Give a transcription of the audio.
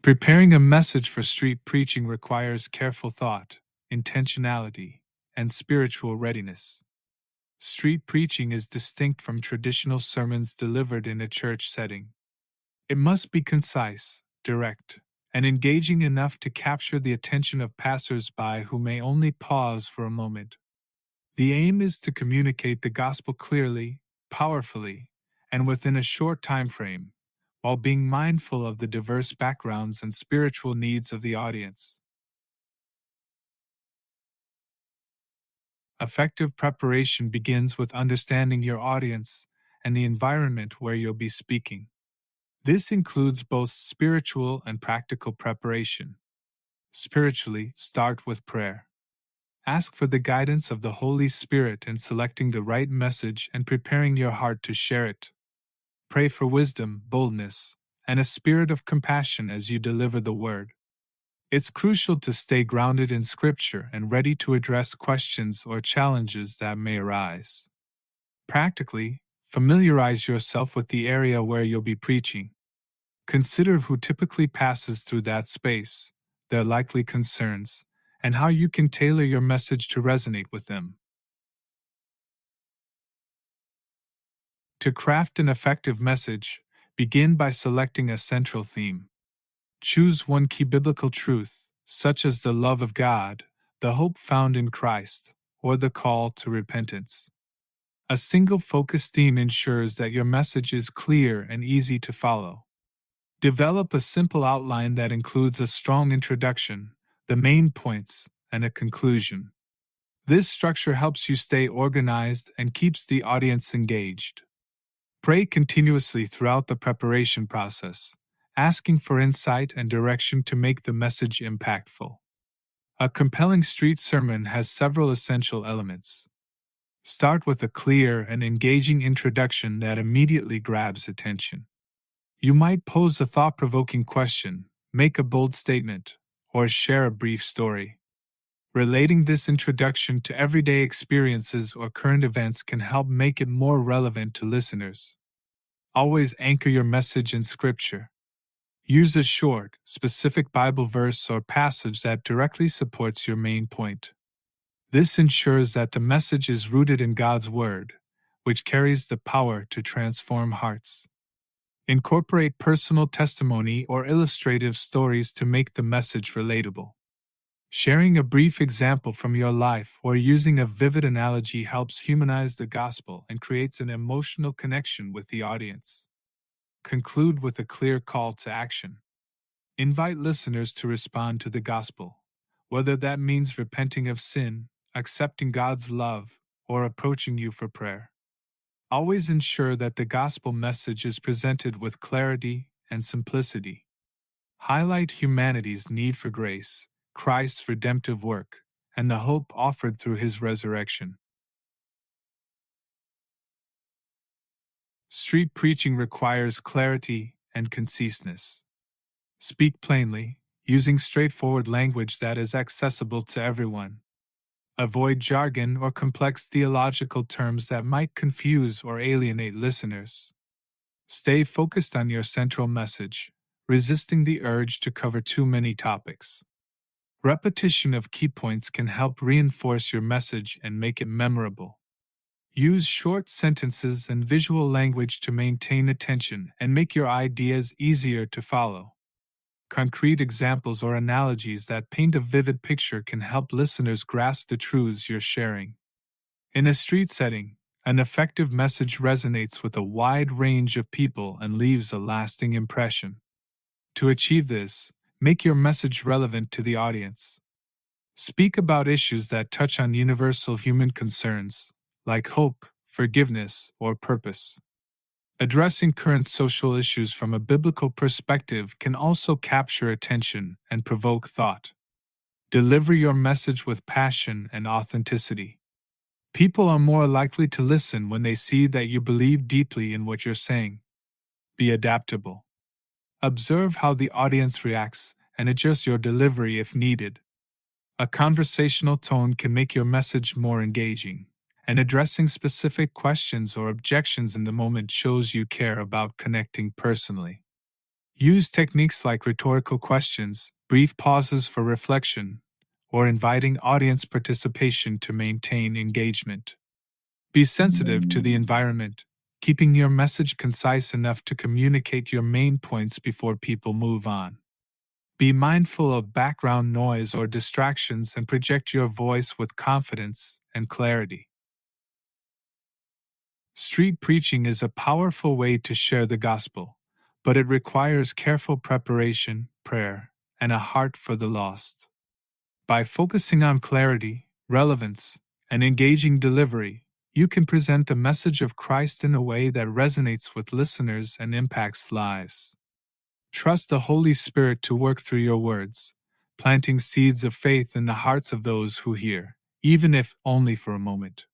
Preparing a message for street preaching requires careful thought, intentionality, and spiritual readiness. Street preaching is distinct from traditional sermons delivered in a church setting. It must be concise, direct, and engaging enough to capture the attention of passers-by who may only pause for a moment. The aim is to communicate the gospel clearly, powerfully, and within a short time frame, while being mindful of the diverse backgrounds and spiritual needs of the audience. Effective preparation begins with understanding your audience and the environment where you'll be speaking. This includes both spiritual and practical preparation. Spiritually, start with prayer. Ask for the guidance of the Holy Spirit in selecting the right message and preparing your heart to share it. Pray for wisdom, boldness, and a spirit of compassion as you deliver the word. It's crucial to stay grounded in Scripture and ready to address questions or challenges that may arise. Practically, familiarize yourself with the area where you'll be preaching. Consider who typically passes through that space, their likely concerns, and how you can tailor your message to resonate with them. To craft an effective message, begin by selecting a central theme. Choose one key biblical truth, such as the love of God, the hope found in Christ, or the call to repentance. A single focused theme ensures that your message is clear and easy to follow. Develop a simple outline that includes a strong introduction, the main points, and a conclusion. This structure helps you stay organized and keeps the audience engaged. Pray continuously throughout the preparation process, asking for insight and direction to make the message impactful. A compelling street sermon has several essential elements. Start with a clear and engaging introduction that immediately grabs attention. You might pose a thought-provoking question, make a bold statement, or share a brief story. Relating this introduction to everyday experiences or current events can help make it more relevant to listeners. Always anchor your message in Scripture. Use a short, specific Bible verse or passage that directly supports your main point. This ensures that the message is rooted in God's Word, which carries the power to transform hearts. Incorporate personal testimony or illustrative stories to make the message relatable. Sharing a brief example from your life or using a vivid analogy helps humanize the gospel and creates an emotional connection with the audience. Conclude with a clear call to action. Invite listeners to respond to the gospel, whether that means repenting of sin, accepting God's love, or approaching you for prayer. Always ensure that the gospel message is presented with clarity and simplicity. Highlight humanity's need for grace, Christ's redemptive work, and the hope offered through his resurrection. Street preaching requires clarity and conciseness. Speak plainly, using straightforward language that is accessible to everyone. Avoid jargon or complex theological terms that might confuse or alienate listeners. Stay focused on your central message, resisting the urge to cover too many topics. Repetition of key points can help reinforce your message and make it memorable. Use short sentences and visual language to maintain attention and make your ideas easier to follow. Concrete examples or analogies that paint a vivid picture can help listeners grasp the truths you're sharing. In a street setting, an effective message resonates with a wide range of people and leaves a lasting impression. To achieve this, make your message relevant to the audience. Speak about issues that touch on universal human concerns, like hope, forgiveness, or purpose. Addressing current social issues from a biblical perspective can also capture attention and provoke thought. Deliver your message with passion and authenticity. People are more likely to listen when they see that you believe deeply in what you're saying. Be adaptable. Observe how the audience reacts and adjust your delivery if needed. A conversational tone can make your message more engaging, and addressing specific questions or objections in the moment shows you care about connecting personally. Use techniques like rhetorical questions, brief pauses for reflection, or inviting audience participation to maintain engagement. Be sensitive to the environment, keeping your message concise enough to communicate your main points before people move on. Be mindful of background noise or distractions and project your voice with confidence and clarity. Street preaching is a powerful way to share the gospel, but it requires careful preparation, prayer, and a heart for the lost. By focusing on clarity, relevance, and engaging delivery, you can present the message of Christ in a way that resonates with listeners and impacts lives. Trust the Holy Spirit to work through your words, planting seeds of faith in the hearts of those who hear, even if only for a moment.